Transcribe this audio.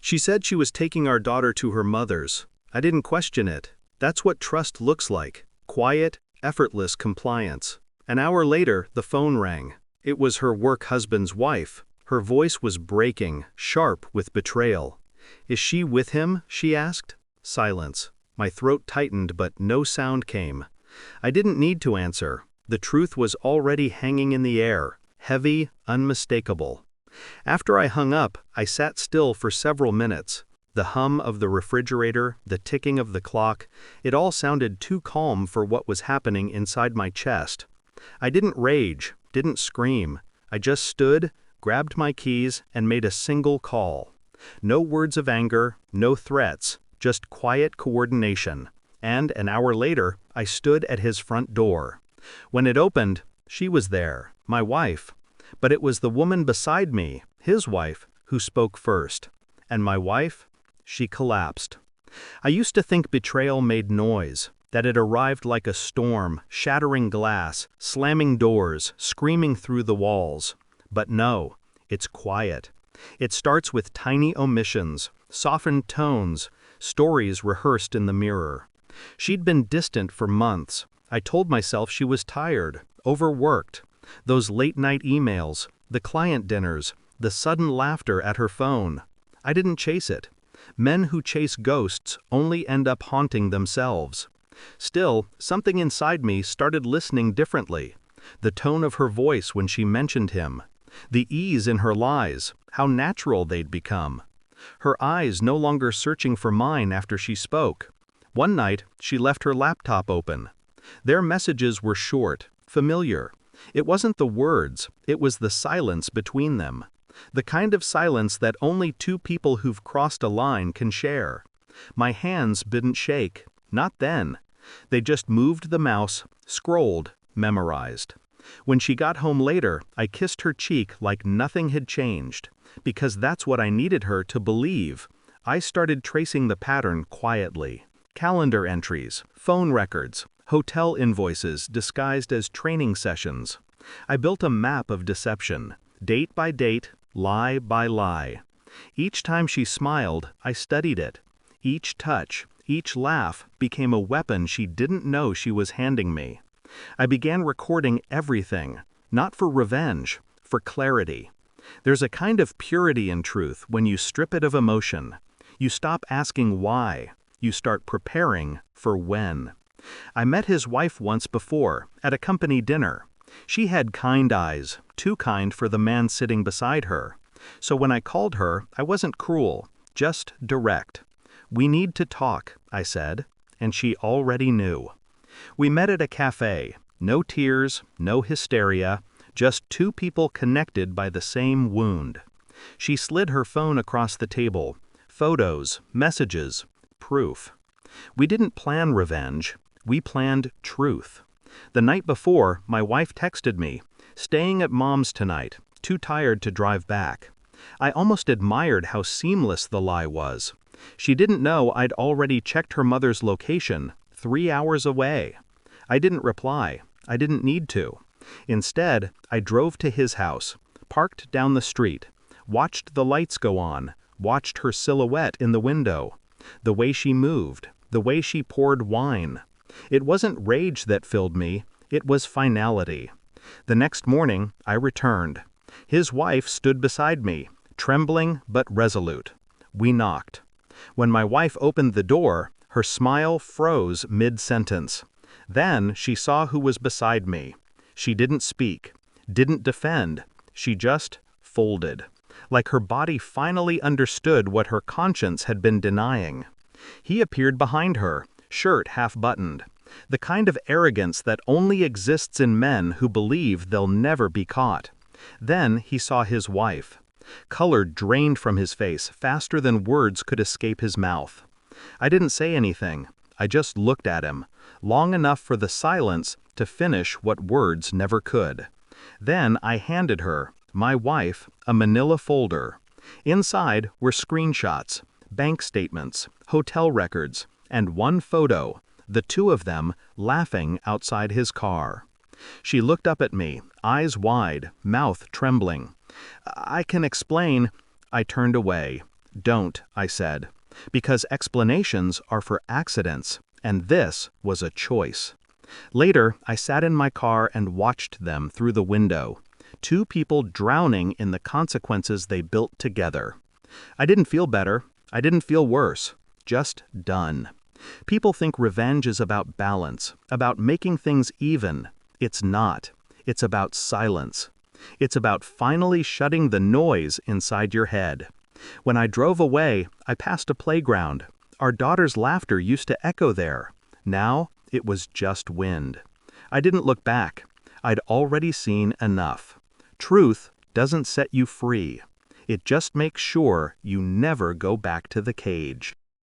She said she was taking our daughter to her mother's. I didn't question it. That's what trust looks like. Quiet, effortless compliance. An hour later, the phone rang. It was her work husband's wife. Her voice was breaking, sharp with betrayal. "Is she with him?" she asked. Silence. My throat tightened, but no sound came. I didn't need to answer. The truth was already hanging in the air, heavy, unmistakable. After I hung up, I sat still for several minutes. The hum of the refrigerator, the ticking of the clock, it all sounded too calm for what was happening inside my chest. I didn't rage, didn't scream. I just stood, grabbed my keys, and made a single call. No words of anger, no threats, just quiet coordination. And an hour later, I stood at his front door. When it opened, she was there, my wife. But it was the woman beside me, his wife, who spoke first. And my wife? She collapsed. I used to think betrayal made noise, that it arrived like a storm, shattering glass, slamming doors, screaming through the walls. But no, it's quiet. It starts with tiny omissions, softened tones, stories rehearsed in the mirror. She'd been distant for months. I told myself she was tired, overworked. Those late-night emails, the client dinners, the sudden laughter at her phone. I didn't chase it. Men who chase ghosts only end up haunting themselves. Still, something inside me started listening differently. The tone of her voice when she mentioned him. The ease in her lies, how natural they'd become. Her eyes no longer searching for mine after she spoke. One night, she left her laptop open. Their messages were short, familiar. It wasn't the words, it was the silence between them. The kind of silence that only two people who've crossed a line can share. My hands didn't shake, not then. They just moved the mouse, scrolled, memorized. When she got home later, I kissed her cheek like nothing had changed, because that's what I needed her to believe. I started tracing the pattern quietly. Calendar entries, phone records, hotel invoices disguised as training sessions. I built a map of deception, date by date, lie by lie. Each time she smiled, I studied it. Each touch, each laugh became a weapon she didn't know she was handing me. I began recording everything, not for revenge, for clarity. There's a kind of purity in truth when you strip it of emotion. You stop asking why. You start preparing for when. I met his wife once before, at a company dinner. She had kind eyes, too kind for the man sitting beside her. So when I called her, I wasn't cruel, just direct. "We need to talk," I said, and she already knew. We met at a cafe. No tears, no hysteria, just two people connected by the same wound. She slid her phone across the table. Photos, messages, proof. We didn't plan revenge. We planned truth. The night before, my wife texted me, "Staying at Mom's tonight, too tired to drive back." I almost admired how seamless the lie was. She didn't know I'd already checked her mother's location, 3 hours away. I didn't reply. I didn't need to. Instead, I drove to his house, parked down the street, watched the lights go on, watched her silhouette in the window, the way she moved, the way she poured wine. It wasn't rage that filled me, it was finality. The next morning, I returned. His wife stood beside me, trembling but resolute. We knocked. When my wife opened the door, her smile froze mid-sentence. Then she saw who was beside me. She didn't speak, didn't defend. She just folded, like her body finally understood what her conscience had been denying. He appeared behind her, shirt half-buttoned. The kind of arrogance that only exists in men who believe they'll never be caught. Then he saw his wife. Color drained from his face faster than words could escape his mouth. I didn't say anything. I just looked at him, long enough for the silence to finish what words never could. Then I handed her, my wife, a manila folder. Inside were screenshots, bank statements, hotel records, and one photo, the two of them laughing outside his car. She looked up at me, eyes wide, mouth trembling. "I can explain." I turned away. Don't, I said. Because explanations are for accidents, and this was a choice. Later, I sat in my car and watched them through the window. Two people drowning in the consequences they built together. I didn't feel better. I didn't feel worse. Just done. People think revenge is about balance, about making things even. It's not. It's about silence. It's about finally shutting the noise inside your head. When I drove away, I passed a playground. Our daughter's laughter used to echo there. Now, it was just wind. I didn't look back. I'd already seen enough. Truth doesn't set you free. It just makes sure you never go back to the cage.